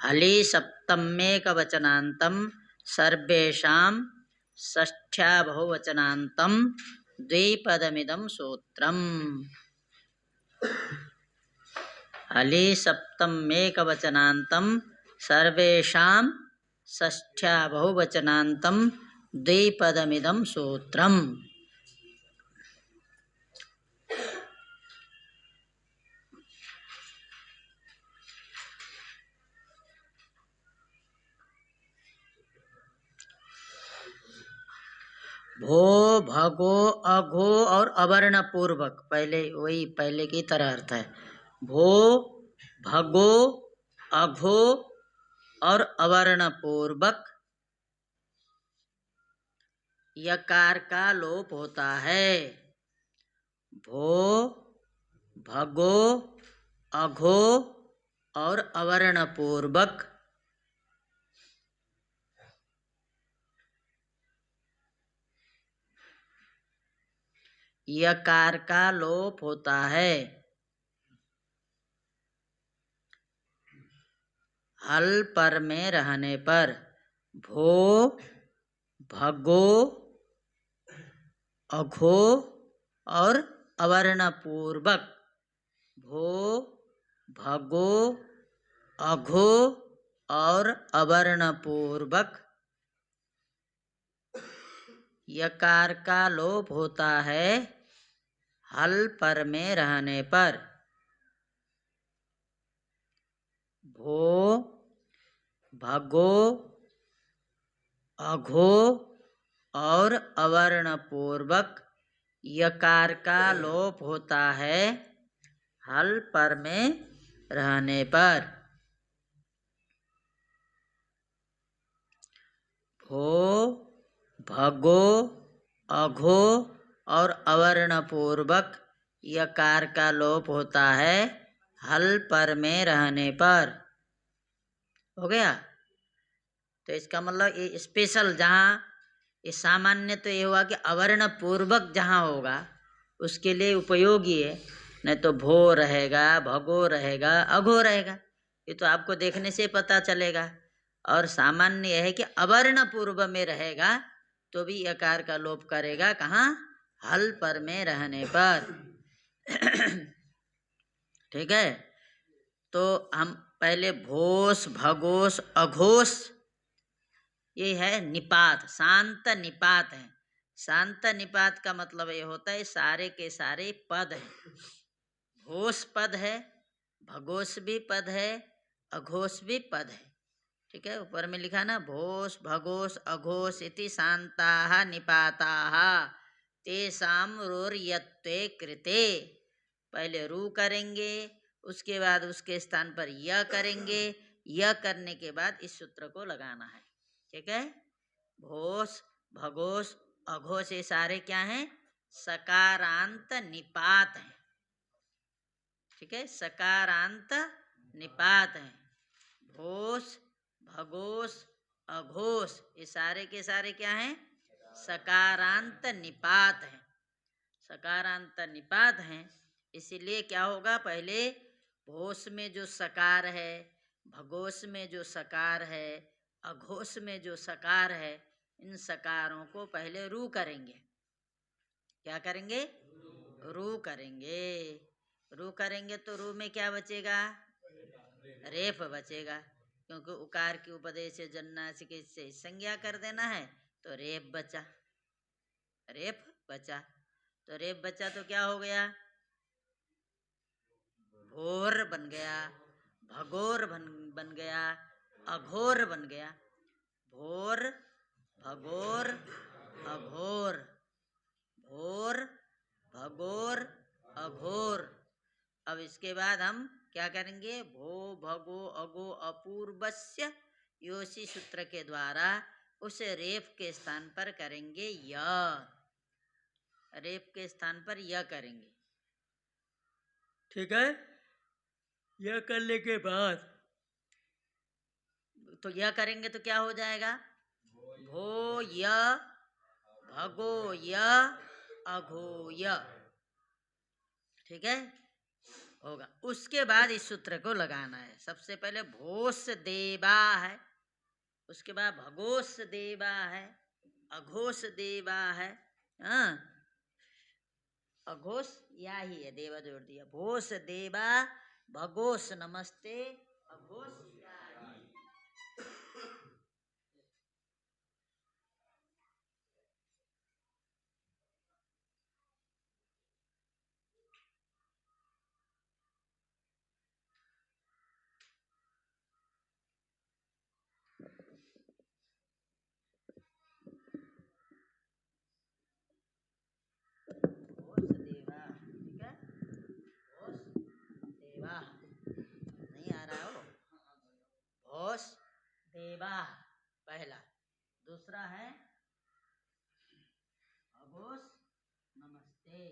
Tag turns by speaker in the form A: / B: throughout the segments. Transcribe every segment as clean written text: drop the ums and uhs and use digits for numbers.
A: हलि सप्तम्येकवचनान्तं सर्वेषां षष्ठ्या बहुवचनान्तं द्विपदमिदं सूत्रम्। हलि सप्तम्येकवचनान्तं सर्वेषां षष्ठ्या बहुवचनान्तं द्विपदमिदं सूत्रम्। भो भगो अघो और अवर्ण पूर्वक, पहले वही पहले की तरह अर्थ है। भो भगो अघो और अवर्ण पूर्वक यकार का लोप होता है। भो भगो अघो और अवर्ण पूर्वक यकार का लोप होता है। हल पर में रहने पर। भो भगो अघो और अवर्ण पूर्वक। भो भगो अघो और अवर्ण पूर्वक यकार का लोप होता है हल पर में रहने पर। भो भगो अघो और अवर्ण पूर्वक यकार का लोप होता है हल पर में रहने पर। भो भगो अघो और अवर्ण पूर्वक यकार का लोप होता है हल पर में रहने पर। हो गया। तो इसका मतलब ये स्पेशल, जहाँ ये सामान्य तो ये हुआ कि अवर्ण पूर्वक जहाँ होगा उसके लिए उपयोगी है। नहीं तो भो रहेगा, भगो रहेगा, अघो रहेगा, ये तो आपको देखने से पता चलेगा। और सामान्य यह है कि अवर्ण पूर्व में रहेगा तो भी यकार का लोप करेगा, कहाँ? हल पर में रहने पर। ठीक है। तो हम पहले भोस भगोस अघोष, ये है निपात, शांत निपात है। शांत निपात का मतलब ये होता है सारे के सारे पद हैं। घोष पद है, भगोस भी पद है, अघोष भी पद है। ठीक है, ऊपर में लिखा ना, भोस भगोस अघोष इति शांताः निपाताः तेषां रोर्यत्वे कृते। पहले रू करेंगे, उसके बाद उसके स्थान पर य करेंगे, य करने के बाद इस सूत्र को लगाना है। ठीक है। भोस भगोस अघोष ये सारे क्या हैं? सकारांत निपात हैं। ठीक है, सकारांत निपात हैं। भोस भगोस अघोष ये सारे के सारे क्या हैं? सकारांत निपात हैं। सकारांत निपात हैं, इसीलिए क्या होगा? पहले भोस में जो सकार है, भगोस में जो सकार है, अघोष में जो सकार है, इन सकारों को पहले रू करेंगे। क्या करेंगे? रू करेंगे। रू करेंगे तो रू में क्या बचेगा? रेफ बचेगा, क्योंकि उकार की उपदेश से जन्नासिक से संज्ञा कर देना है, तो रेफ बचा, रेफ बचा। तो रेफ बचा तो क्या हो गया? भोर बन गया, भगोर बन गया, अघोर बन गया। भोर भगोर अघोर, भोर भगोर अघोर। अब इसके बाद हम क्या करेंगे? भो भगो अगो अपूर्वस्य योषि सूत्र के द्वारा उस रेफ के स्थान पर करेंगे य। रेफ के स्थान पर य करेंगे। ठीक है। यह करने के बाद तो यह करेंगे तो क्या हो जाएगा? भो य भगो य अघो य। ठीक है। होगा। उसके बाद इस सूत्र को लगाना है। सबसे पहले भोस देवा है, उसके बाद भगोस देवा है, अघोष देवा है। हाँ, अघोष या ही है, देवा जोड़ दिया। भोस देवा भगोस नमस्ते, अघोष या ही। भोस देवा, ठीक है। भोस देवा नहीं आ रहा हो। भोस देवा पहला, दूसरा है अघोष नमस्ते,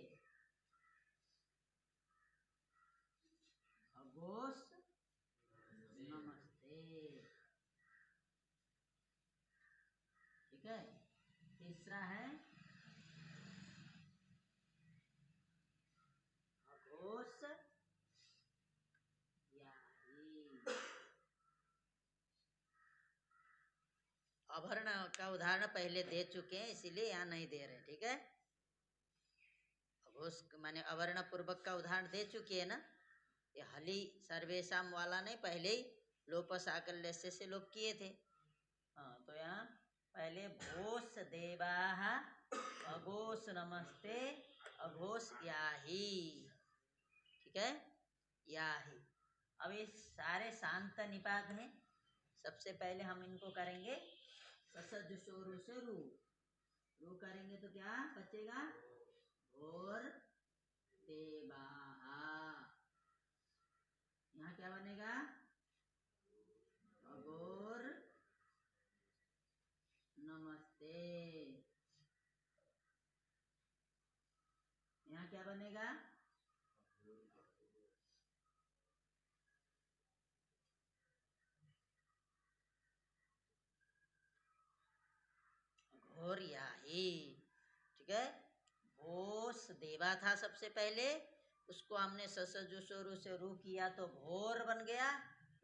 A: अघोष नमस्ते, ठीक है। तीसरा है अघोष याही। अभर्ण का उदाहरण पहले दे चुके हैं, इसीलिए यहाँ नहीं दे रहे, ठीक है। अघोष माने अवर्ण पूर्वक का उदाहरण दे चुके हैं ना। ये हली सर्वेशम वाला नहीं, पहले ही लोपस आकल्य से लोप किए थे। हाँ, तो यहाँ पहले भोस देवाः अघोष नमस्ते, अघोष याही, ठीक है, याही। अब ये सारे शांत निपात हैं। सबसे पहले हम इनको करेंगे ससज शोरू से रू, रू करेंगे तो क्या बचेगा, और देवाः। यहाँ क्या बनेगा, अघोर नमस्ते। यहाँ क्या बनेगा, अघोर याही, ठीक है। भोस देवा था सबसे पहले, उसको हमने ससजु शुरू से रू किया तो भोर बन गया।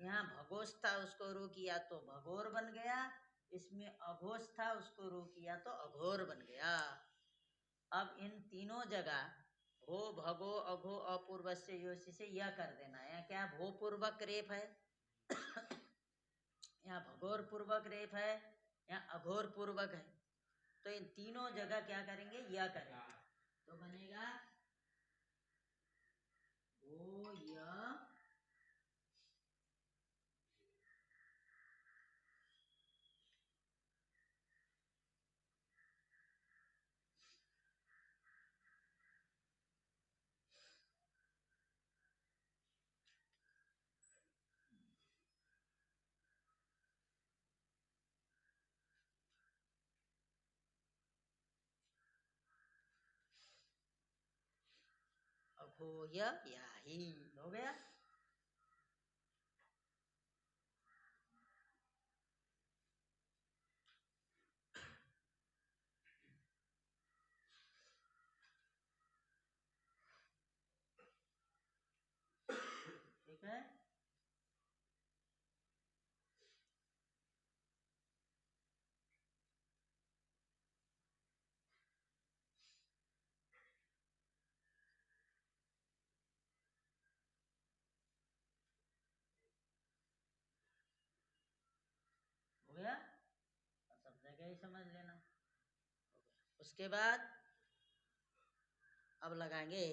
A: यहाँ भगोस था, उसको रू किया तो भगोर बन गया। इसमें अघोष था, उसको रू किया तो अघोर बन गया। अब इन तीनों जगह भो भगो अघो अपूर्व से योशी से यह कर देना है। क्या भो पूर्वक रेप है, यहाँ भगोर पूर्वक रेप है, यहाँ अघोर पूर्वक है। तो इन तीनों जगह क्या करेंगे, यह करेंगे, तो बनेगा ओ य अघोय याही। हो गया। ठीक है, हो गया। और सब जगह ही समझ लेना। उसके बाद अब लगाएंगे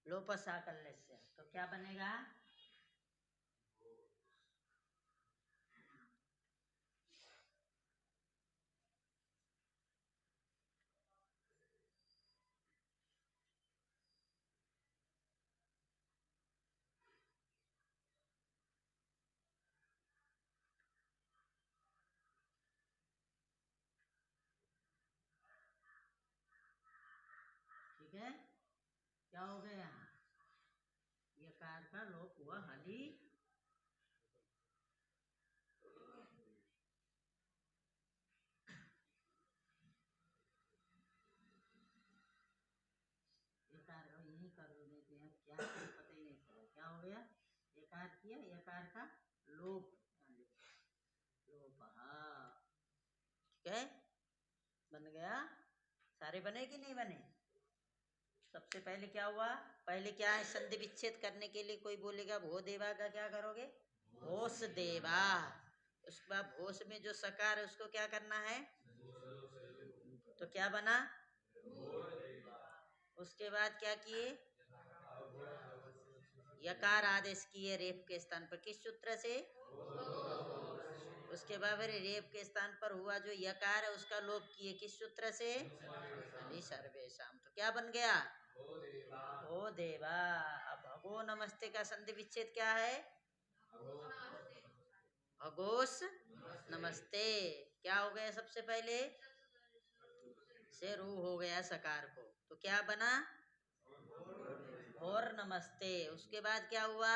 A: लोपस आकल्य से, तो क्या बनेगा, ठीक है। क्या हो गया, यहाँ ये कार का लोप हुआ, हली ये कार यही कर देते हैं, क्या पता ही नहीं। यकार किया, यकार का लोप, लोप, ठीक है, बन गया। सारे बने कि नहीं बने? सबसे पहले क्या हुआ, पहले क्या है, संधि विच्छेद करने के लिए कोई बोलेगा भो देवा का क्या करोगे, भोस देवा। उसके बाद भोस में जो सकार है उसको क्या करना है, तो क्या बना, उसके बाद क्या किए, यकार आदेश किए रेप के स्थान पर, किस सूत्र से, उसके बाद फिर रेप के स्थान पर हुआ जो यकार है उसका लोप किए, किस सूत्र से, हरि सर्वेशम। तो क्या बन गया, भो देवा। अब भगो नमस्ते का संधि विच्छेद क्या है, भगोस नमस्ते। क्या हो गया, सबसे पहले से रू हो गया सकार को, तो क्या बना, भोर नमस्ते। उसके बाद क्या हुआ,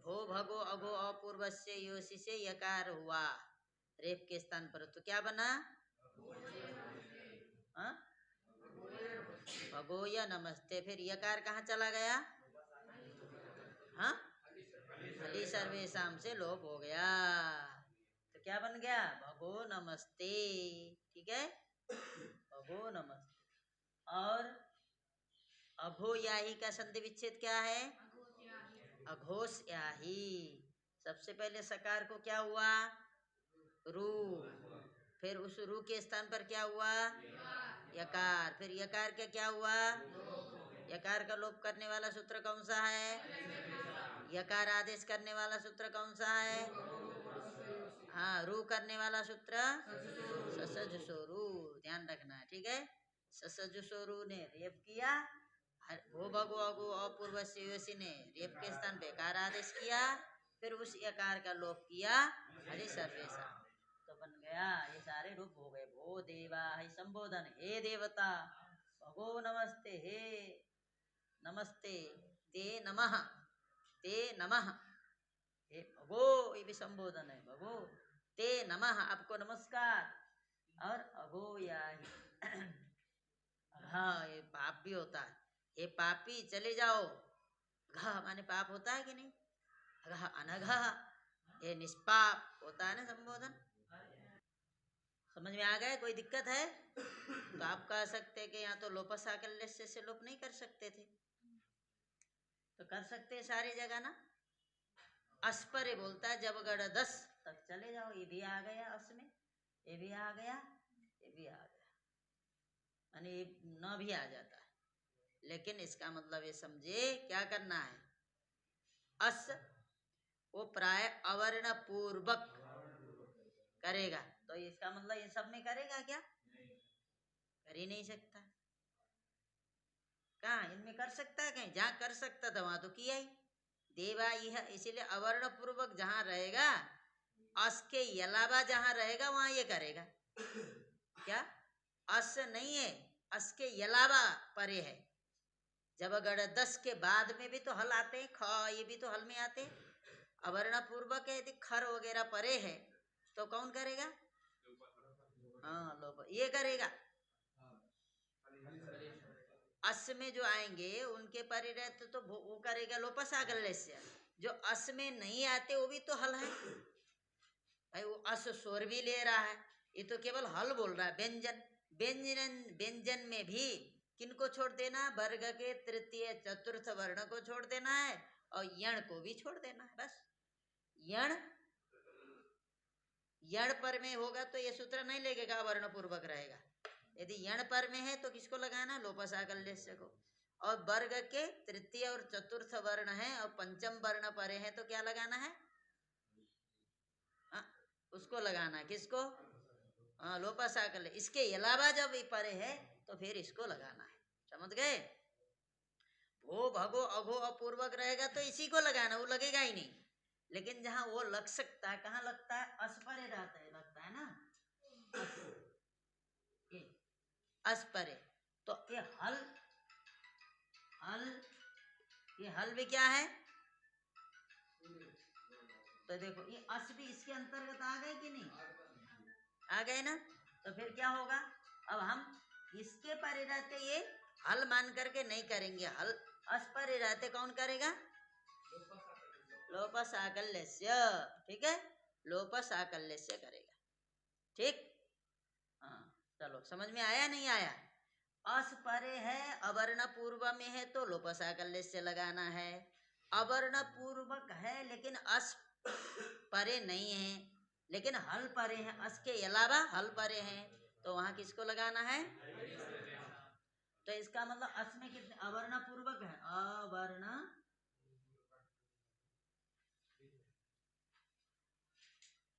A: भो भगो अगो अपूर्व से योशी से यकार हुआ रेप के स्थान पर, तो क्या बना, हाँ, भगोया नमस्ते। फिर यकार कहाँ चला गया, हाँ, हली सर्वेशम से लोप हो गया, तो क्या बन गया, भगो नमस्ते। ठीक है, भगो नमस्ते। और अघो याही का संधि विच्छेद क्या है, अघोष याही। सबसे पहले सकार को क्या हुआ, रू, फिर उस रू के स्थान पर क्या हुआ, यकार, फिर यकार का क्या हुआ, यकार का लोप करने वाला सूत्र कौन सा है, यकार आदेश करने वाला सूत्र कौन सा है, हाँ, रू करने वाला सूत्र ससजुसोरू, ध्यान रखना है, ठीक है। ससजुसोरू ने रेप किया, भो भगो अगो अपूर्व ने रेप के स्थान पे कार आदेश किया, फिर उस यकार का लोप किया, हरि सर्वेशा, तो बन गया, ये सारे रूप हो गए। भो देवा है संबोधन, हे देवता, भगो नमस्ते, हे नमस्ते, ते नमः, ते नमः, हे भगो, ये भी संबोधन है, भगो ते नमः, आपको नमस्कार। और अगो या हाँ, ये पाप भी होता है, ये पापी चले जाओ, घ माने पाप होता है कि नहीं, घ अनघ, ये निष्पाप होता है ना संबोधन। समझ में आ गए, कोई दिक्कत है तो आप कह सकते कि यहाँ तो लोपस आकल्य से लोप नहीं कर सकते थे, तो कर सकते हैं सारी जगह ना। अस्परे बोलता है जब गढ़ 10 तक चले जाओ, ये भी आ गया अस में, ये भी आ गया, ये भी आ गया, यानी न भी आ जाता है, लेकिन इसका मतलब ये समझे क्या करना है, अस वो प्राय अवर्ण पूर्वक करेगा, तो इसका मतलब ये सब में करेगा क्या, कर ही नहीं सकता। कहाँ इनमें कर सकता है, कहीं जहाँ कर सकता था वहां तो किया ही, देवा यह, इसीलिए अवर्ण पूर्वक जहां रहेगा, अस के अलावा जहां रहेगा वहां ये करेगा, क्या अस नहीं है, अस के अलावा परे है। जब अगर 10 के बाद में भी तो हल आते हैं, ख ये भी तो हल में आते हैं, अवर्ण पूर्वक है, यदि खर वगैरह परे है तो कौन करेगा, हाँ लोप ये करेगा। अस में जो आएंगे उनके परे रहते तो वो करेगा लोपस आगल्य, जो अस में नहीं आते वो भी तो हल है भाई, वो अस स्वर भी ले रहा है, ये तो केवल हल बोल रहा है, व्यंजन, व्यंजन, व्यंजन में भी किनको छोड़ देना, वर्ग के तृतीय चतुर्थ वर्ण को छोड़ देना है, और यण को भी छोड़ देना है, बस। यण, यण पर में होगा तो ये सूत्र नहीं लगेगा, वर्ण पूर्वक रहेगा। यदि यण पर में है तो किसको लगाना, लोपस आकल्य को। और वर्ग के तृतीय और चतुर्थ वर्ण है और पंचम वर्ण परे है तो क्या लगाना है, उसको लगाना है, किसको, हाँ लोपस आकल्य। इसके अलावा जब ये परे है तो फिर इसको लगाना है, समझ गए। भो भगो अघो अपूर्वक रहेगा तो इसी को लगाना, वो लगेगा ही नहीं। लेकिन जहां वो लग सकता है, कहाँ लगता है, अस्परे रहता है, लगता है ना, ये अस्परे, तो ये हल, हल, ये हल भी क्या है, तो देखो ये अस भी इसके अंतर्गत आ गए कि नहीं, आ गए ना, तो फिर क्या होगा, अब हम इसके परे रहते ये हल मान करके नहीं करेंगे, हल अस परे रहते कौन करेगा, लोप साकल्यस्य, ठीक है, लोप साकल्यस्य करेगा, ठीक। हाँ चलो, समझ में आया नहीं आया? अस परे है, अवर्ण पूर्व में है तो लोप साकल्यस्य लगाना है। अवर्ण पूर्वक है लेकिन अस परे नहीं है, लेकिन हल परे है, अस के अलावा हल परे है, तो वहां किसको लगाना है? तो इसका मतलब अस में कितने अवर्ण पूर्वक है? अवर्ण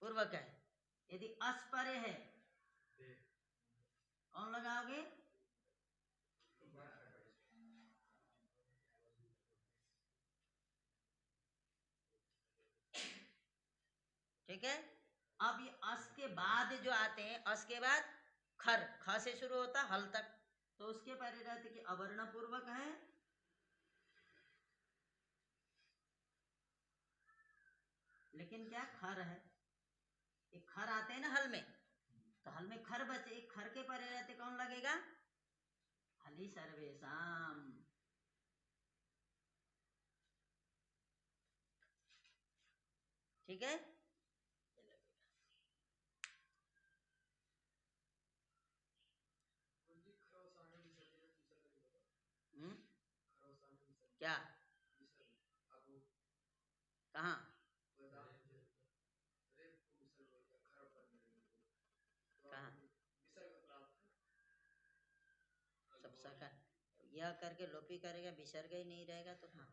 A: पूर्वक है। यदि अस परे है कौन लगाओगे? ठीक है। अब ये अस के बाद जो आते हैं, अस के बाद खर, ख से शुरू होता हल तक, तो उसके परे रहते कि अवर्ण पूर्वक है, लेकिन क्या खर है। एक खर आते हैं ना हल में, तो हल में खर बचे, एक खर के परे रहते कौन लगेगा? हली सर्वेशम, ठीक है। हम्म, क्या कहाँ? कहाँ? सब शाखा यह करके लोपी करेगा, विसर्ग ही नहीं रहेगा तो कहाँ?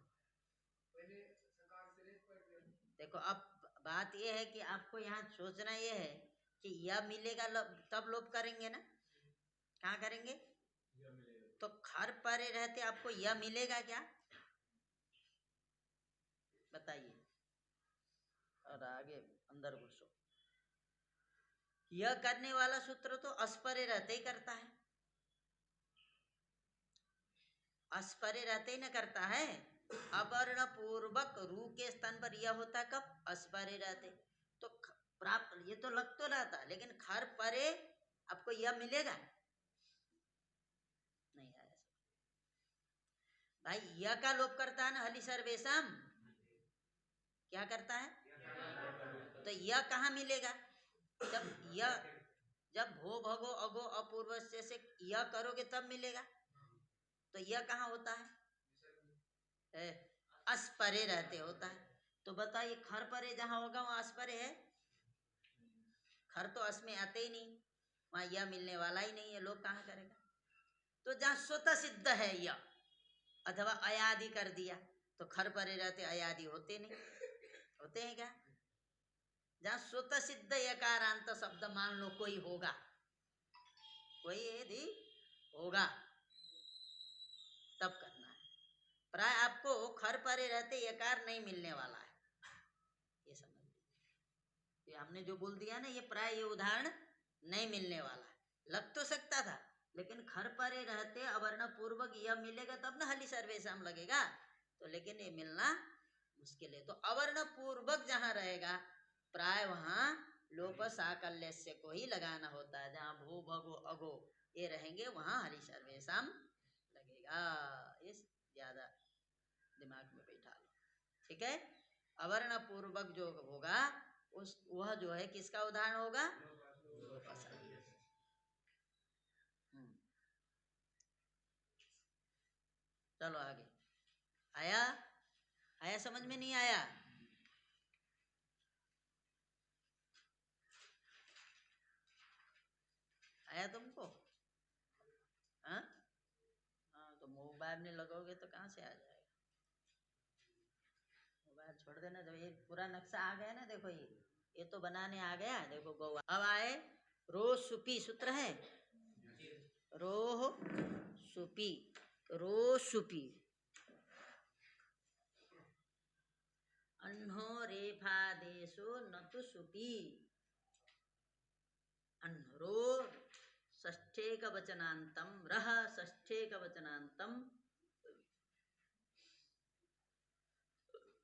A: देखो अब बात यह है कि आपको यहाँ सोचना यह है कि यह मिलेगा तब लोप करेंगे ना, कहाँ करेंगे? तो खर परे रहते आपको यह मिलेगा क्या? बताइए, और आगे अंदर घुसो। यह करने वाला सूत्र तो अस्परे रहते ही करता है, अस्परे रहते ही न करता है। अवर्ण पूर्वक रू के स्थान पर यह होता कब? अस्परे रहते, तो प्राप्त ये तो लग तो रहता, लेकिन खर परे आपको यह मिलेगा नहीं आया भाई। यह का लोप करता है ना हली सर्वेशम, क्या करता है? तो यह कहाँ मिलेगा? जब यह, जब भो भगो अगो अपूर्व से यह करोगे तब मिलेगा, तो यह कहाँ होता है? अस्परे रहते होता है। तो बताइए, खर परे जहां होगा वहां अस्परे है? खर तो अस में आते ही नहीं, वहां यह मिलने वाला ही नहीं है, लोग कहाँ करेगा? तो जहां स्वतः सिद्ध है यह, अथवा अयादि कर दिया, तो खर परे रहते अयादि होते नहीं, होते हैं क्या? जहां स्वतः सिद्ध यकारांत शब्द मान लो कोई होगा, कोई यदि होगा तब करना है। प्राय आपको खर परे रहते यकार नहीं मिलने वाला है, ये समझ लीजिए। हमने जो बोल दिया ना, ये प्राय ये उदाहरण नहीं मिलने वाला है। लग तो सकता था, लेकिन खर परे रहते अवर्ण पूर्वक यह मिलेगा तब ना हली सर्वेशम लगेगा, तो लेकिन ये मिलना मुश्किल है। तो अवर्ण पूर्वक जहां रहेगा प्राय वहां लोप साकल्यस्य को ही लगाना होता है। जहां भू भगो अगो ये रहेंगे वहां हरि सर्वेशम लगेगा, ये ज्यादा दिमाग में बैठा लो, ठीक है। अवर्ण पूर्वक जो होगा उस वह जो है किसका उदाहरण होगा? लोप साकल्यस्य। चलो आगे, आया? आया समझ में नहीं आया? आया तुमको? हाँ हाँ, तो मोबाइल में लगोगे तो कहाँ से आ जाएगा? मोबाइल छोड़ देना। जब ये पूरा नक्शा आ गया ना, देखो ये तो बनाने आ गया, देखो गोवा। अब आए रो सुपी, सूत्र है रोह सुपी, रो सुपी, अह्नो रेफादेशो न तो सुपी, अह्रो षष्ठेक वचनांतम, रह षष्ठेक वचनांतम,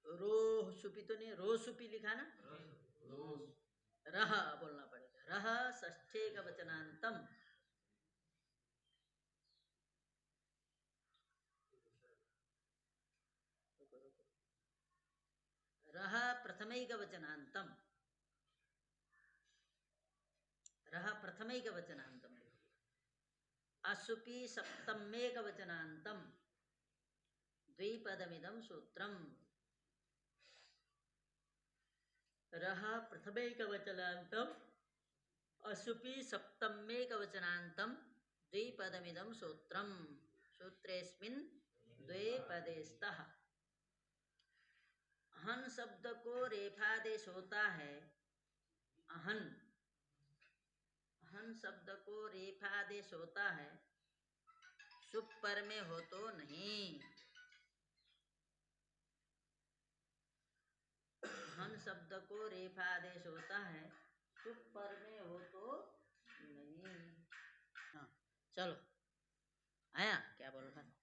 A: रोह सुपी तो नहीं, रो सुपी लिखा ना, रह बोलना पड़ेगा, रह षष्ठेक वचनांतम। प्रथमैकवचनान्तम, रः प्रथमैकवचनान्तम, असुपि सप्तमेकवचनान्तम द्विपदमिदं सूत्रम। रः प्रथमैकवचनान्तम असुपि सप्तमेकवचनान्तम द्विपदमिदं सूत्रम। सूत्रेस्मिन् द्वे पदे स्तः। अहन शब्द को रेफादेश होता है। अहन, अहन शब्द को रेफादेश होता है, सुप पर में हो तो नहीं। अहन शब्द को रेफादेश होता है, सुप पर में हो तो नहीं। हाँ चलो, आया क्या बोल रहा था?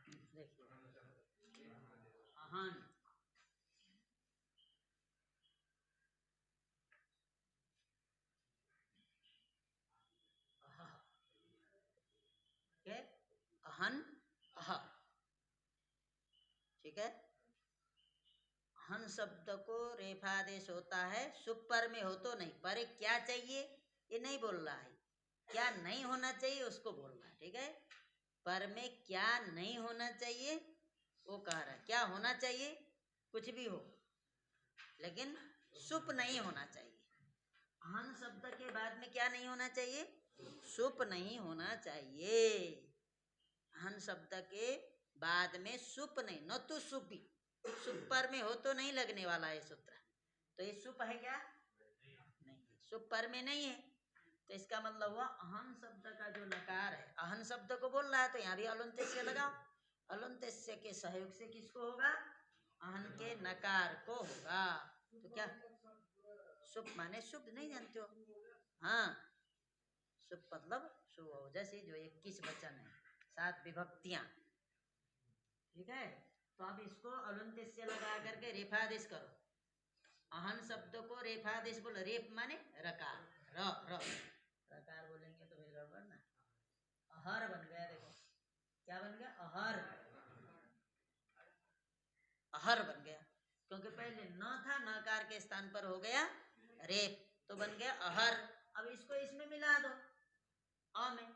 A: देखिए, अहन, अह, अहन, अह, ठीक है। अहन शब्द को रेफादेश होता है, सुप पर में हो तो नहीं। पर क्या चाहिए ये नहीं बोल रहा है, क्या नहीं होना चाहिए उसको बोल रहा है, ठीक है। पर में क्या नहीं होना चाहिए वो कह रहा है। क्या होना चाहिए, कुछ भी हो, लेकिन सुप नहीं होना चाहिए। अहन शब्द के बाद में क्या नहीं होना चाहिए, सुप नहीं होना चाहिए। अहन शब्द के बाद में सुप नहीं, न तो सुपी, सुप पर में हो तो नहीं लगने वाला है सूत्र। तो ये सुप है क्या, नहीं, सुप पर में नहीं है। तो इसका मतलब हुआ अहन शब्द का जो नकार है, अहन शब्द को बोल रहा है, तो यहाँ भी अलंतेस्य लगाओ। अलंतेस्य के सहयोग से किसको होगा, अहन के नकार को होगा। तो क्या सुप माने शुभ नहीं जानते हो? हाँ, शुभ मतलब शुभ, जैसे जो 21 वचन है, 7 विभक्तियां, ठीक है। तो अब इसको अलंतेस्य लगा करके रेफादेश करो। अहन शब्द को रेफादेश बोलो, रेप माने रकार, र र रकार बोलेंगे तो फिर गड़बड़ ना। अहर बन गया, देखो क्या बन गया, अहर, अहर बन गया, क्योंकि पहले न था, नकार के स्थान पर हो गया रेप, तो बन गया अहर। अब इसको इसमें मिला दो, अ में,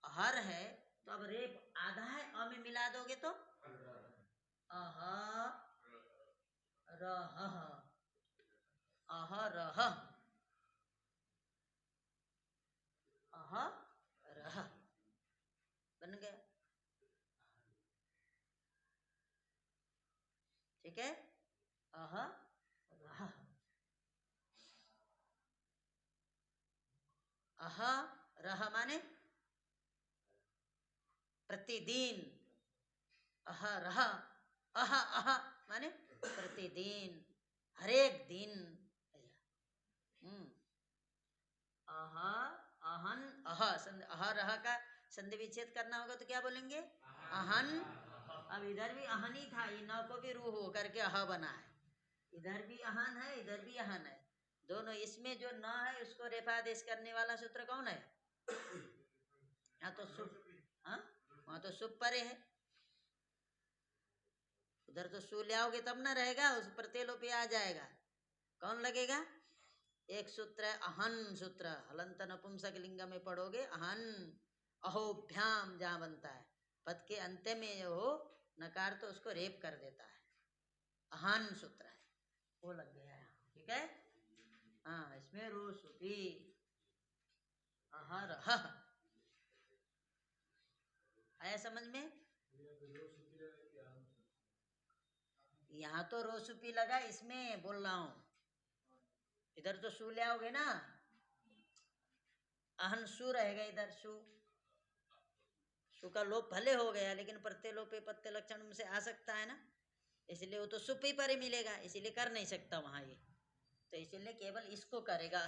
A: अहर है तो अब रेप आधा है, अ में मिला दोगे तो अह रह, अहरह, अहरह बन गया, ठीक है। अहरह, अहरह माने प्रतिदिन, अहरह, अह अह माने प्रतिदिन, हरेक दिन। अह, अहन, अह, अहरह का संधि विच्छेद करना होगा तो क्या बोलेंगे, अहन। अब इधर भी अहन ही था, ये न को भी रूह हो करके अह बना है। इधर भी अहन है, इधर भी अहन है, दोनों। इसमें जो न है उसको रेफादेश करने वाला सूत्र कौन है, यहाँ तो सुप, हाँ वहां तो सुप परे है, उधर तो सू ले आओगे तब ना रहेगा, उस प्रत्यय लोपे आ जाएगा। कौन लगेगा, एक सूत्र है अहन सूत्र, हलंत नपुंसक लिंग में पढ़ोगे अहन, अहोभ्याम जहां बनता है, पद के अंत्य में जो हो नकार तो उसको रेप कर देता है, अहन सूत्र है, वो लग गया है, ठीक है। हाँ, इसमें रू सुपी, अहरह, आया समझ में। यहाँ तो रोसुपी लगा, इसमें बोल रहा हूं, इधर तो सू ले आओगे ना, अहन सू रहेगा, इधर सू, सू का लोप भले हो गया लेकिन प्रत्यय लोपे प्रत्यय लक्षण से आ सकता है ना, इसलिए वो तो सुपी पर ही मिलेगा, इसीलिए कर नहीं सकता वहां ये, तो इसीलिए केवल इसको करेगा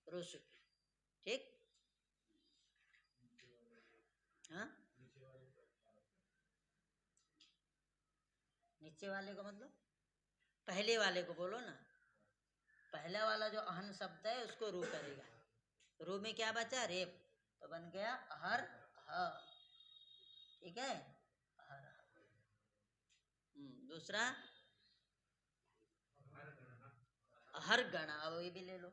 A: रोसुपी, ठीक। हाँ, नीचे वाले को मतलब पहले वाले को बोलो ना, पहला वाला जो अहन शब्द है उसको रू करेगा, रू में क्या बचा, रेप, तो बन गया अहर ह, ठीक है, अहर। दूसरा हर गण, अब ये भी ले लो।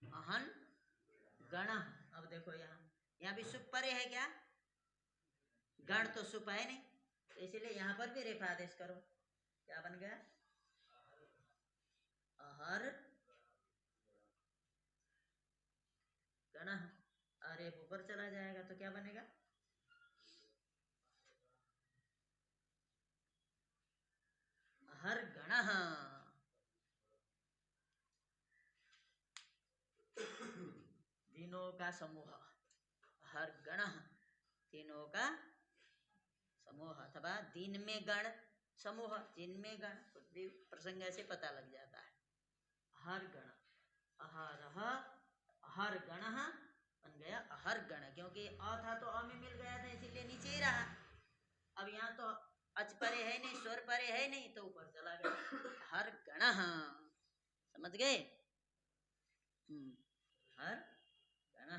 A: अहन गण, अब देखो यहाँ भी सुप परे है क्या? गण तो सुप है नहीं, तो इसीलिए यहाँ पर भी रेफा आदेश करो। क्या बन गया? अहर गण, अरे ऊपर चला जाएगा तो क्या बनेगा? अहर गण, दिनों का समूह। हर गण, तीनों का समूह, अथवा दिन में गण, समूह, दिन में गण, कुछ भी प्रसंग ऐसे पता लग जाता है। हर गण, अहरह, हर गण बन गया अहर गण, क्योंकि अ था तो अ में मिल गया था, इसीलिए नीचे ही रहा। अब यहाँ तो अच परे है नहीं, स्वर परे है नहीं, तो ऊपर चला गया। हर गण, समझ गए? हर गण।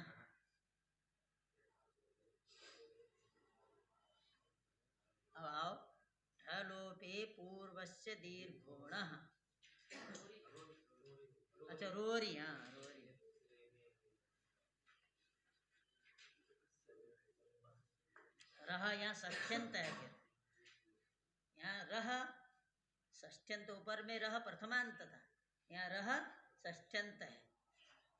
A: अब आओ, ढलोपे पूर्वस्य दीर्घोण। अच्छा रोरी, हाँ रोरी। रह यहाँ षष्ठ्यंत है, फिर यहाँ रह षष्ठ्यंत, ऊपर में रह प्रथमांत था, यहाँ रह षष्ठ्यंत है।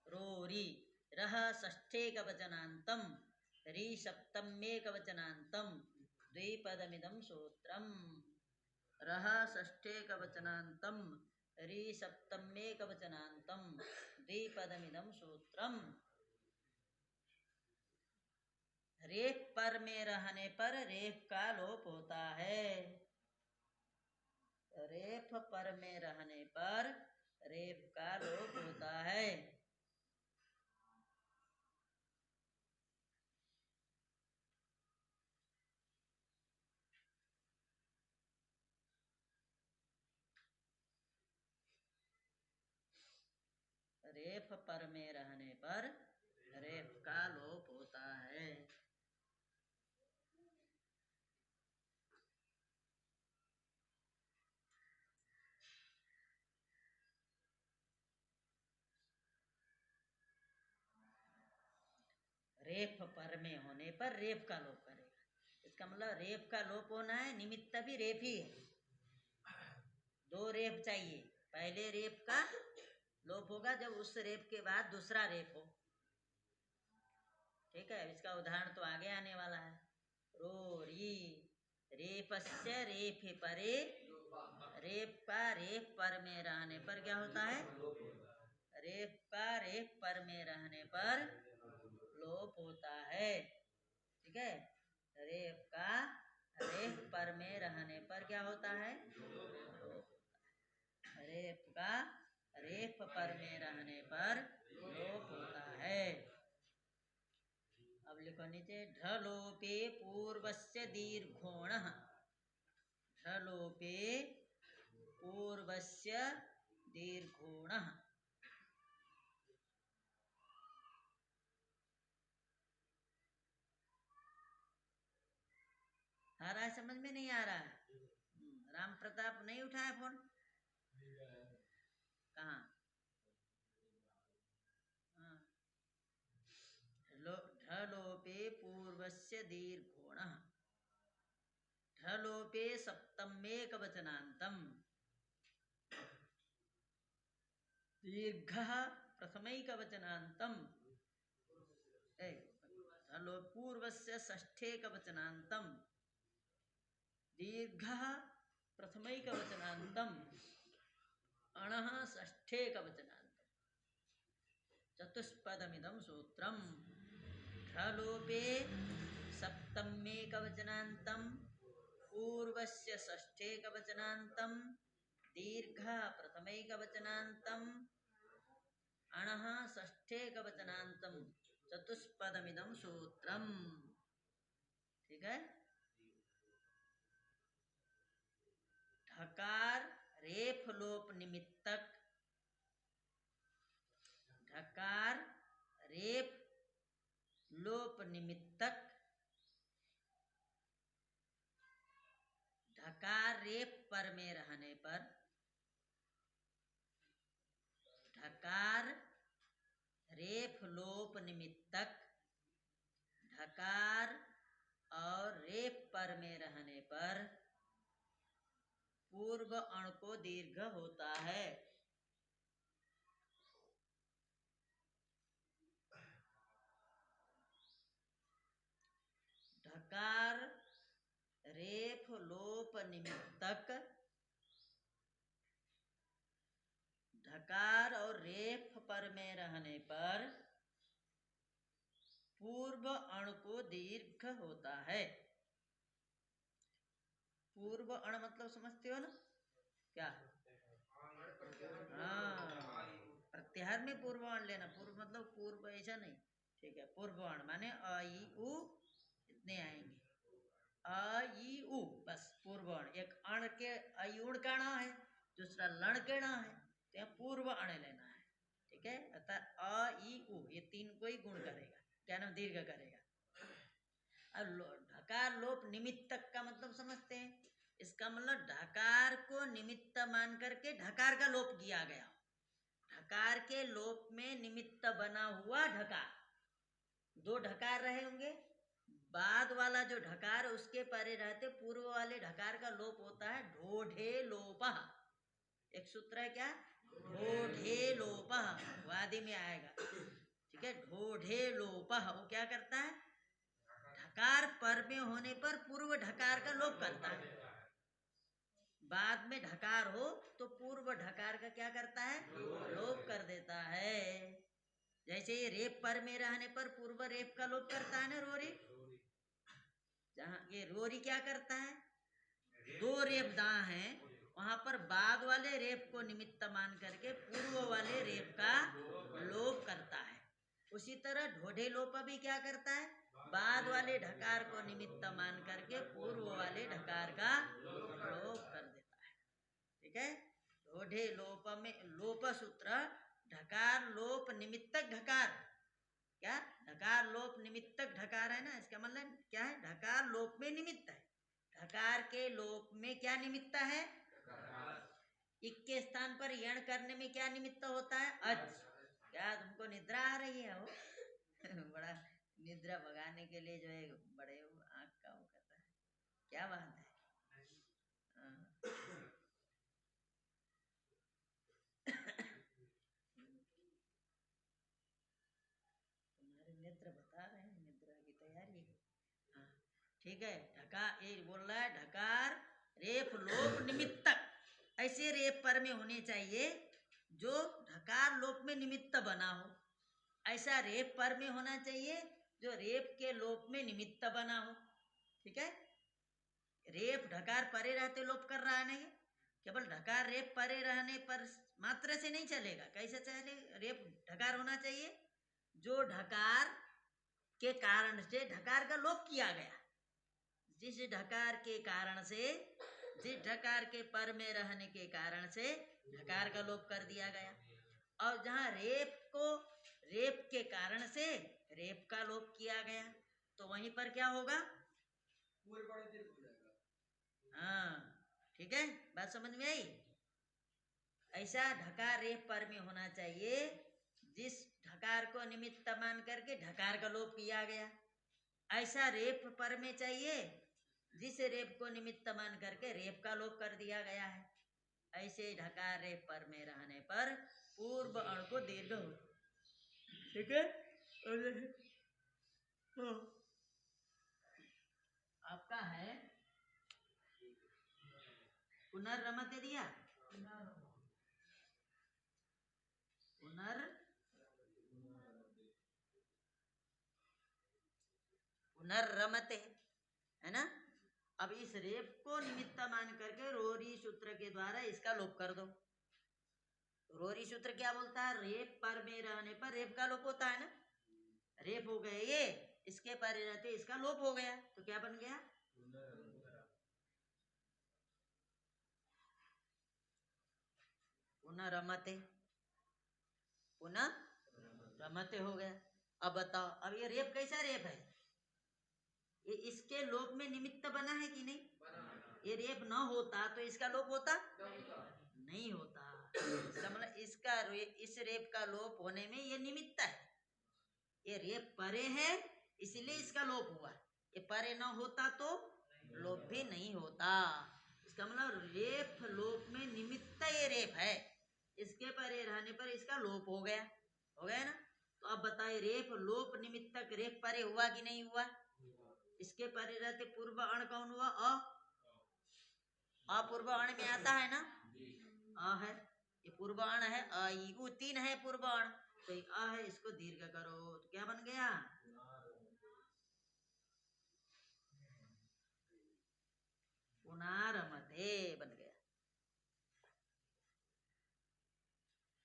A: रोरी, रह षष्ठे कवचनांतम, री सप्तमे कवचनांतम, द्विपदमिदं सूत्रम। रह षष्ठे कवचनांतम, री सप्तमे कवचनांतम, द्विपदमिदं सूत्रम। रेफ पर में रहने पर रेफ का लोप होता है। रेफ पर में रहने पर रेफ का लोप होता है। रेफ पर में रहने पर रेफ का लोप होता है। रेफ पर में होने पर रेफ का लोप करेगा, इसका मतलब रेफ का लोप होना है, निमित्त भी रेफ ही है। दो रेफ चाहिए, पहले रेफ का लोप होगा जब उस रेफ के बाद दूसरा रेफ हो। ठीक है, इसका उदाहरण तो आगे आने वाला है। रोरी, रेफस्य रेफ परे, रेफ का रेफ पर में रहने पर क्या होता है? रेफ का रेफ पर में रहने पर लोप होता है। ठीक है, रेफ का रेफ पर में रहने पर क्या होता है? रेफ का रेफ पर में रहने पर लोप होता है। अब लिखो नीचे, ढलोपे पूर्वस्य दीर्घोण। ढलोपे पूर्वस्य दीर्घोण। आ रहा है? समझ में नहीं आ रहा है? राम प्रताप नहीं उठाया फोन? कहाँ? हाँ, ढलोपे पूर्वस्य दीर्घोण। ढलोपे सप्तमेक वचनांतम, दीर्घः प्रथमैक वचनांतम, ढलो पूर्वस्य षष्ठेक वचनांतम, दीर्घः प्रथमैक वचनांतम, अणः षष्ठेक वचनांतम, चतुष्पदमिदं सूत्रम। ढलोपे सप्तमेक वचनांतम, पूर्वस्य षष्ठेक वचनांतम, दीर्घः प्रथमैक वचनांतम, अणः षष्ठेक वचनांतम, चतुष्पदमिदं सूत्रम। ठीक है, ढकार रेफ लोप निमित्तक, ढकार रेफ पर में रहने पर ढकार रेफ लोप निमित्तक ढकार और रेफ पर में रहने पर पूर्व अण को दीर्घ होता है। ढकार रेफ लोप निमित्तक ढकार और रेफ पर में रहने पर पूर्व अण को दीर्घ होता है। पूर्व अण मतलब समझते हो ना क्या? हाँ, प्रत्याहार में पूर्व अण लेना। पूर्व मतलब पूर्व ऐसा नहीं, ठीक है। पूर्व अण माने अ ई उ इतने आएंगे, अ ई उ, बस पूर्व अण। एक अण के अयुण का ण है, दूसरा लण के ण है, तो यहाँ पूर्व अण लेना है, ठीक है। अतः अ ई उ ये तीन को ही गुण करेगा, क्या नाम, दीर्घ करेगा। अब ढकार लोप निमित्तक का मतलब समझते हैं। इसका मतलब ढकार को निमित्त मान करके ढकार का लोप किया गया। ढकार के लोप में निमित्त बना हुआ ढकार, दो ढकार रहे होंगे, बाद वाला जो ढकार उसके परे रहते पूर्व वाले ढकार का लोप होता है ढोढे लोपः। एक सूत्र है क्या, ढोढे लोपः, वादी में आएगा, ठीक है। ढोढे लोपः वो क्या करता है, ढकार पर में होने पर पूर्व ढकार का लोप करता है। बाद में ढकार हो तो पूर्व ढकार का क्या करता है, लोप कर देता है। जैसे ये रेप पर में रहने पर पूर्व रेप का लोप करता है ना, रोरी। जहाँ ये रोरी क्या करता है, दो रेप दां है, वहां पर बाद वाले रेप को निमित्त मान करके पूर्व वाले रेप का लोप करता है। उसी तरह ढोढे लोप भी क्या करता है, बाद वाले ढकार को निमित्त मान करके पूर्व वाले ढकार का लोप कर देता है, ठीक है। ढोढे लोप में लोप सूत्र ढकार लोप निमित्तक ढकार, क्या ढकार लोप निमित्तक ढकार है ना। इसका मतलब क्या है, ढकार लोप में निमित्त है। ढकार के लोप में क्या निमित्त है, इक के स्थान पर यण करने में क्या निमित्त होता है, अच। क्या तुमको निद्रा आ रही है? वो बड़ा निद्रा भगाने के लिए जो है बड़े आंख का वो करता है, क्या बात है। तुम्हारे नेत्र बता रहे हैं निद्रा की तैयारी। हाँ ठीक है। ढकार ये बोल रहा है, ढकार रेफ लोप निमित्तक, ऐसे रेप पर में होने चाहिए जो ढकार लोप में निमित्त बना हो। ऐसा रेप पर में होना चाहिए जो रेप के लोप में निमित्त बना हो, ठीक है। रेप ढकार परे रहते लोप कर रहा नहीं, केवल ढकार रेप परे रहने पर मात्र से नहीं चलेगा। कैसे चले, रेप ढकार होना चाहिए जो ढकार के कारण से ढकार का लोप किया गया। जिस ढकार के कारण से, जिस ढकार के पर में रहने के कारण से ढकार का लोप कर दिया गया। और जहाँ रेप को रेप के कारण से रेप का लोप किया गया, तो वहीं पर क्या होगा, हाँ ठीक है, बात समझ में आई। ऐसा ढकार रेप पर में होना चाहिए जिस ढकार को निमित्त मान करके ढकार का लोप किया गया। ऐसा रेप पर में चाहिए जिस रेप को निमित्त मान करके रेप का लोप कर दिया गया है। ऐसे ढकार रेप पर में रहने पर पूर्व अण को दीर्घ हो, ठीक है। आपका है पुनर्रमते दिया, पुनर्रमते है ना। अब इस रेप को निमित्त मान करके रोरी सूत्र के द्वारा इसका लोप कर दो। रोरी सूत्र क्या बोलता है, रेप पर में रहने पर रेप का लोप होता है ना। रेप हो गए ये, इसके पर रहते इसका लोप हो गया, तो क्या बन गया, पुनर्रमते, पुनर्रमते हो गया। अब बताओ, अब ये रेप कैसा रेप है, ये इसके लोप में निमित्त बना है कि नहीं, ये रेप न होता तो इसका लोप होता नहीं होता। इसका मतलब इस रेप का लोप होने में ये निमित्त है। ये रेप परे है इसलिए इसका लोप हुआ। ये परे न होता तो लोप भी नहीं होता। इसका मतलब रेप लोप में निमित्त ये रेप है। इसके परे रहने पर इसका लोप हो गया ना। तो अब बताइए रेप लोप निमित्तक रेप परे हुआ कि नहीं हुआ? इसके परे रहते पूर्व अण कौन हुआ? अ पूर्व अण में आता है ना, अ है, ये पूर्व अण है। अ ई उ तीन है पूर्व अण, तो ये अ है, इसको दीर्घ करो तो क्या बन गया? पुनरमते बन गया।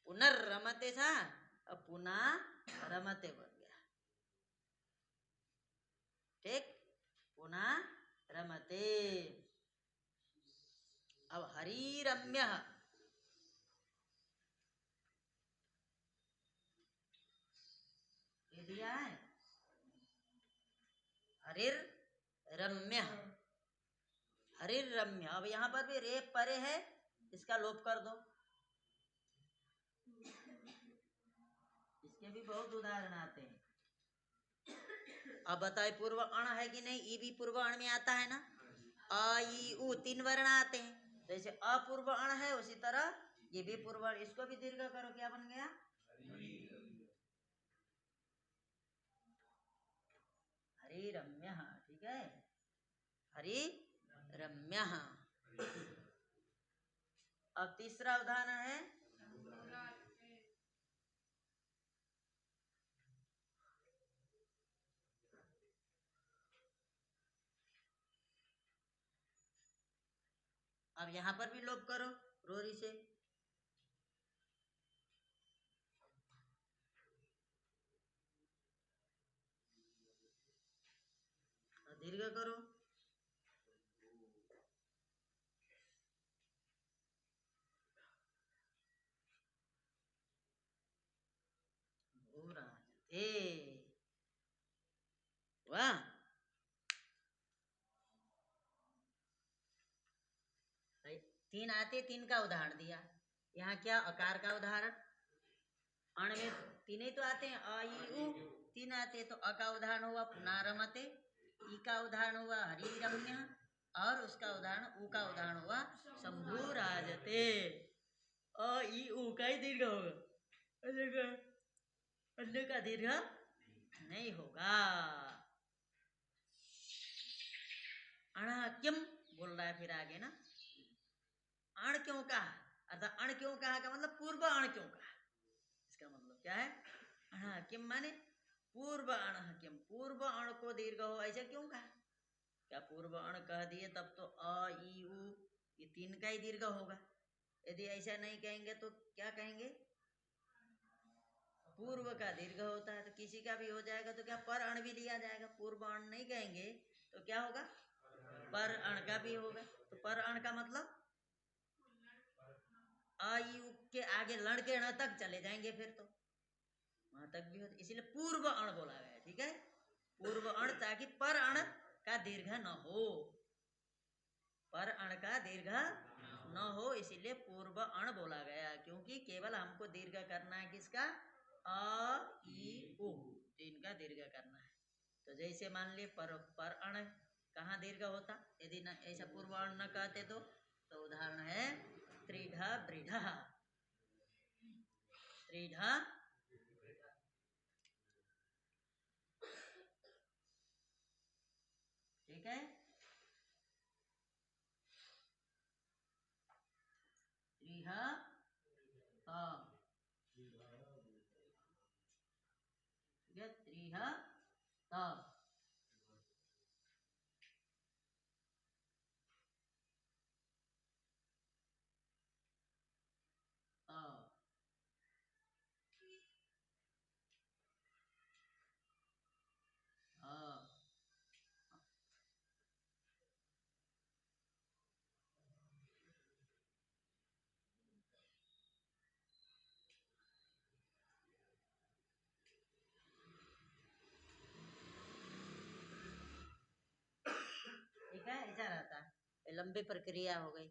A: पुनर्रमते था, अब पुनः रमते बन गया। ठीक, पुनः रमते। अब हरिरम्य ये दिया है, हरिर रम्य, हरिर रम्य। अब यहाँ पर भी रेप परे है, इसका लोप कर दो। इसके भी बहुत उदाहरण आते हैं। अब बताए पूर्व अण है कि नहीं? ई भी पूर्व अण में आता है ना। अ ई उ तीन वर्ण आते हैं। जैसे अपूर्व अण है उसी तरह ये भी पूर्व अण, इसको भी दीर्घ करो, क्या बन गया? हरि रम्य। ठीक है, हरि रम्य। अब तीसरा उदाहरण है अब यहां पर भी लोप करो रोरी से। दीर्घ करो, वाह। तीन आते, तीन का उदाहरण दिया। यहाँ क्या अकार का उदाहरण? अण में तीन ही तो आते हैं, अ ई उ तीन आते हैं, तो अ का उदाहरण हुआ पुनरमते, ई का उदाहरण हुआ हरिरम्य, और उसका उदाहरण उ का उदाहरण हुआ शंभुराजते। अ ई उ का ही दीर्घ होगा, अन्य का दीर्घ नहीं होगा। अणाक्यम बोल रहा है फिर आगे ना। अण क्यों कहा? अर्थात अण क्यों कहा का मतलब पूर्व अण क्यों कहा, इसका मतलब क्या है? अणाक्यम माने पूर्व अणाक्यम, पूर्व अण को दीर्घ हो ऐसा क्यों कहा? क्या पूर्व अण कह दिए तब तो अ ई उ ये तीन का ही दीर्घ होगा। यदि ऐसा नहीं कहेंगे तो क्या कहेंगे? पूर्व का दीर्घ होता है तो किसी का भी हो जाएगा, तो क्या पर अण भी लिया जाएगा? पूर्व अण नहीं कहेंगे तो क्या होगा? पर अण का भी होगा। तो पर अण का मतलब अ ई उ के आगे लड़ के अण तक चले जाएंगे, फिर तो वहां तक भी होता, इसीलिए पूर्व अण बोला गया। ठीक है, पूर्व अण, ताकि पर अण का दीर्घ न हो, पर अण का दीर्घ न हो, इसीलिए पूर्व अण बोला गया। क्योंकि केवल हमको दीर्घ करना है किसका? अ ई उ, तो इनका दीर्घ करना है। तो जैसे मान लिए पर अण कहाँ दीर्घ होता? यदि न ऐसा पूर्व अण न कहते तो उदाहरण है त्रिढ़ बृढ़, त्रिढ़ ठीक है, त्रिह त्रिह त, लंबी प्रक्रिया हो गई।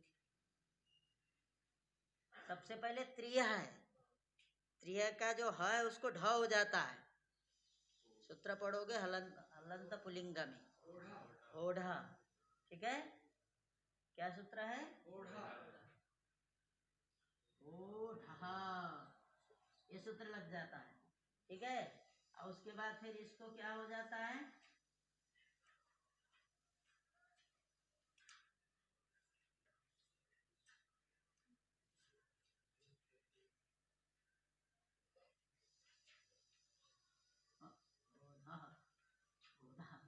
A: सबसे पहले त्रिय है, त्रिय का जो है उसको ढ हो जाता है। सूत्र पढ़ोगे हलंत पुलिंग में, ओढ़ा। ठीक है, क्या सूत्र है? ओढ़ा, ये सूत्र लग जाता है। ठीक है, और उसके बाद फिर इसको क्या हो जाता है?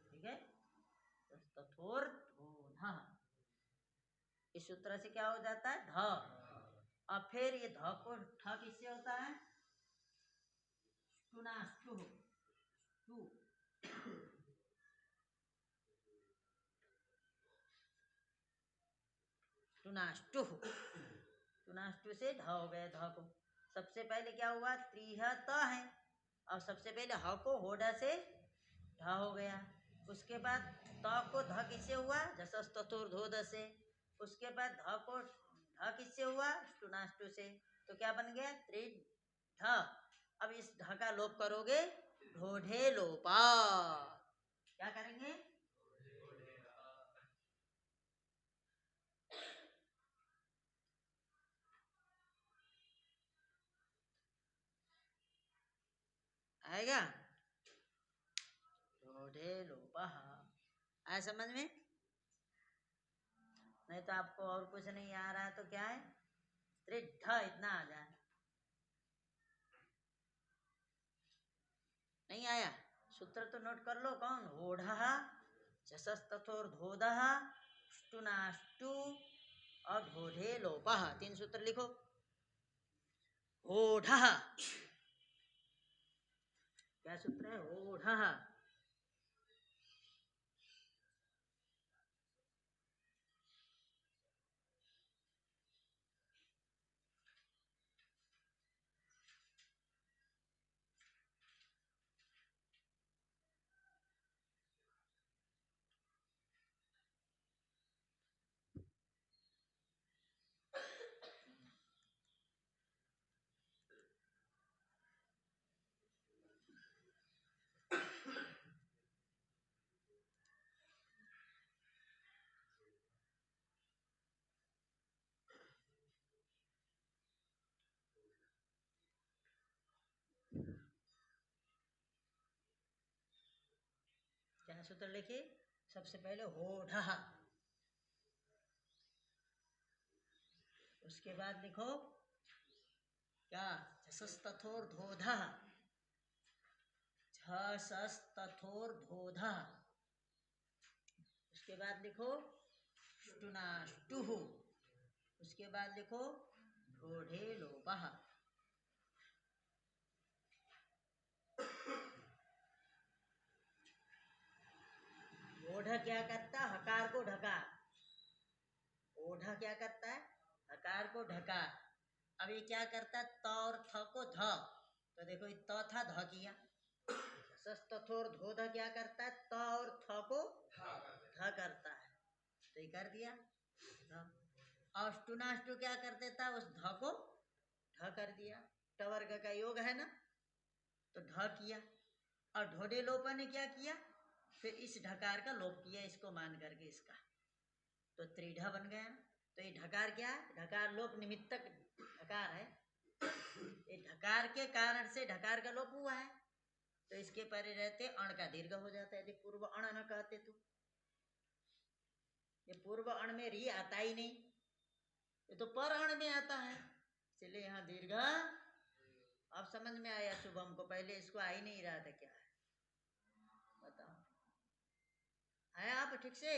A: ठीक है, तथोर धोधा, इस सूत्र से क्या हो जाता है? ध। और फिर ये ध को ठ किससे होता है? टुनाष्टु, टू, टुनाष्टु, टुनाष्टु से ध हो गया। ध को सबसे पहले क्या हुआ? त्रिह त है, और सबसे पहले ह को होड़ा से ढ हो गया। उसके बाद त को ध किससे हुआ? जसस तथोर धोध से। उसके बाद ध को ढ किससे हुआ? टुनाष्टु से। तो क्या बन गया? त्रिढ। अब इस ढ का लोप करोगे, ढोढे लोपा। क्या करेंगे? आएगा? ढोढे लोपा। आया समझ में? नहीं तो आपको और कुछ नहीं आ रहा है तो क्या है? त्रिढ इतना आ जाए। नहीं आया? सूत्र तो नोट कर लो। कौन? ओढ़ा, जसस तथोर धोदह, टुनाष्टु और ढोढे लोपः। 3 सूत्र लिखो। ओढ़ा, क्या सूत्र है? ओढ़ा। क्या सूत्र लिखिए? सबसे पहले होढ़ा, उसके बाद लिखो क्या? झसस तथोर धोधा, झसस तथोर धोधा। उसके बाद लिखो टुनाष्टु, उसके बाद लिखो ढोढे लोपः। ओढ़ क्या करता? हकार को ढका। ओढ़ा क्या करता है? हकार को ढका। अब ये क्या करता है? त और थ को ध, तो देखो ये त था, ध किया। सस तथोर धोध क्या करता है? त और थ को ध करता है, तो ये कर दिया ध। और टुनाष्टु क्या कर देता? उस ध को ढ कर दिया। ट वर्ग का योग है ना, तो ढ किया। और ढोडे लोपा ने क्या किया? फिर इस ढकार का लोप किया, इसको मान करके इसका, तो त्रिढ़ बन गया। तो ये ढकार क्या है? ढकार लोप निमित्तक ढकार है। ये ढकार के कारण से ढकार का लोप हुआ है, तो इसके परे रहते अण का दीर्घ हो जाता है। यदि पूर्व अण न कहते तो, ये पूर्व अण में री आता ही नहीं, ये तो पर अण में आता है, इसलिए यहाँ दीर्घ। अब समझ में आया शुभम को? पहले इसको आ ही नहीं रहा था। क्या है बताओ? आया आप ठीक से?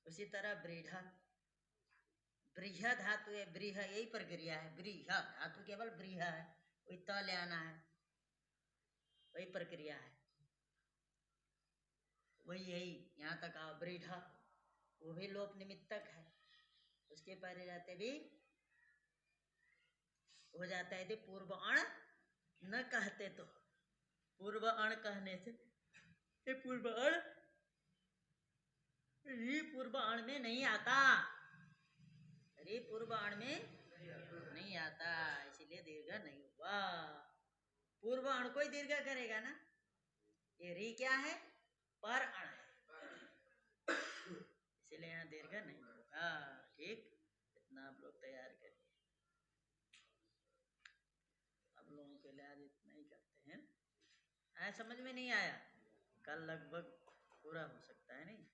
A: उसी तरह ब्रीढ़, ब्रीह धातु है, ब्रीह यही प्रक्रिया है। ब्रीह धातु केवल ब्रीह है, वही त ले आना है, वही प्रक्रिया है, वही यही यहाँ तक आओ। ब्रीढ़ वो भी लोप निमित्तक है, उसके पहले रहते भी हो जाता है। यदि पूर्व अण न कहते तो, पूर्व अण कहने से ये पूर्वाण री पूर्वाण में नहीं आता, री पूर्वाण में नहीं आता, इसीलिए दीर्घ नहीं हुआ। पूर्वाण को ही दीर्घ करेगा ना। ये री क्या है? पर अण है, इसीलिए यहाँ दीर्घ नहीं होगा। ठीक, इतना आप लोग तैयार करिए। आप लोगों के लिए आज इतना ही करते हैं। आया समझ में नहीं आया? कल लगभग पूरा हो सकता है नहीं।